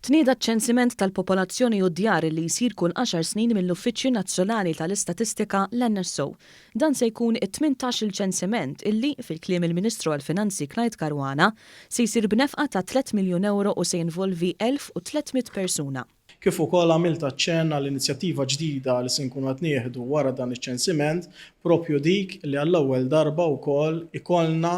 Tnieda ċ-ċensiment tal-popolazzjoni u d-djar li jsir kull 10 snin mill-Uffiċċju Nazzjonali tal-Istatistika l-NSO. Dan se jkun it-18 il-ċensiment illi, fil-kliem il-Ministru għall-Finanzi Clyde Caruana, se jsir b'nefqa ta' 3 miljun euro u se jinvolvi 1300 persuna. Kif ukoll għamilta ċenna l-inizjattiva ġdida li se nkunu qed nieħdu wara dan iċ-ċensiment, propju dik li għall-ewwel darba wkoll ikollna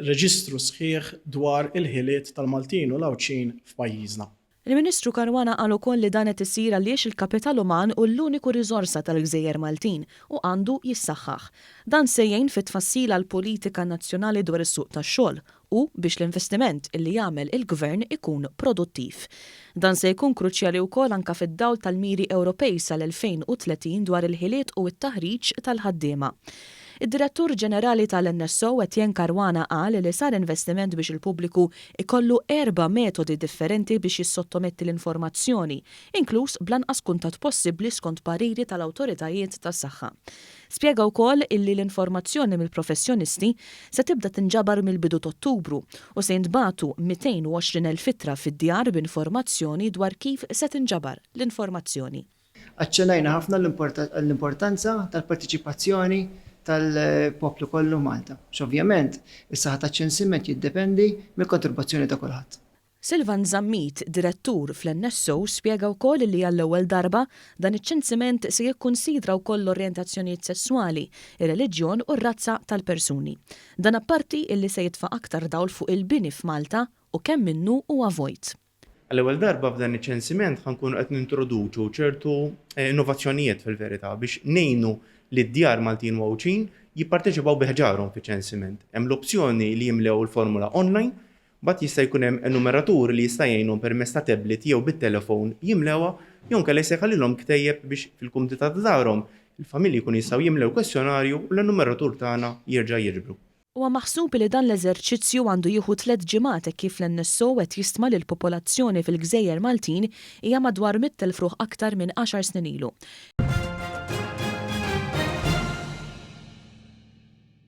reġistru sħiħ dwar il-ħiliet tal-Maltin u l-Għawdxin f'pajjiżna. Il-Ministru Caruana qal ukoll li dan qed isir għaliex il-kapital uman u l-uniku riżorsa tal-gżejjer Maltin u għandu jissaħħaħ. Dan se jgħin fit-tfassil għall-politika nazzjonali dwar is-suq tax-xogħol u biex l-investiment illi jagħmel il-Gvern ikun produttiv. Dan se jkun kruċjali wkoll anke fid-dawl tal-miri Ewropej sal-2030 dwar il-ħiliet u t-taħriġ tal-ħaddiema. Id-Direttur Ġenerali tal-NSO Caruana qal li sar investiment biex il-pubbliku ikollu 4 metodi differenti biex jissottometti l-informazzjoni, inkluż blanqas kuntat possibbli skont pariri tal-awtoritajiet tas-saħħa. Spjega wkoll illi l-informazzjoni mill-professjonisti se tibda tinġabar mill-bidu ta' Ottubru u se jintbagħtu 220,000 ittra fid-djar b'informazzjoni dwar kif se tinġabar l-informazzjoni. Aċċenajna ħafna l-importanza tal-partiċipazzjoni tal-poplu kollu Malta. X'ovvjament, is-saħħa taċ-ċensiment jiddependi mill-kontribuzzjoni ta' kulħadd. Silvan Zammit, direttur fl-NSO, spjega wkoll li għall-ewwel darba dan iċ-ċensiment se jikkunsidra wkoll l-orjentazzjonijiet sesswali, ir-reliġjon u r-razza tal-persuni. Dan apparti illi se jitfa' aktar dawl fuq il-bini f'Malta u kemm minnu huwa vojt. Għall-ewwel darba f'dan iċ-ċensiment ħankunu qed nintroduċu ċertu innovazzjonijiet fil-verità biex ngħinu li d-djar Maltin u Għawdxin jipparteċipaw biħġarhom fiċ-ċensiment. Hemm l-opzjoni li jimlew il-formula online, bat jista' jkun hemm enumeratur li jista' jgħinhom permezz ta' tablet jew bit-telefon jimlewha jew inkella se jħallilhom ktejjeb biex fil-kumdita ta' dharhom il-familji jkun jistgħu jimlew kwestjonarju u l-enumeratur tagħna jerġa' jiġbru. Huwa maħsub li dan l-eżerċizzju għandu jieħu 3 ġimgħat kif l-NSO qed jistma' lil popolazzjoni fil-Gżejjer Maltin hija madwar 100,000 ruħ aktar minn 10 snin ilu.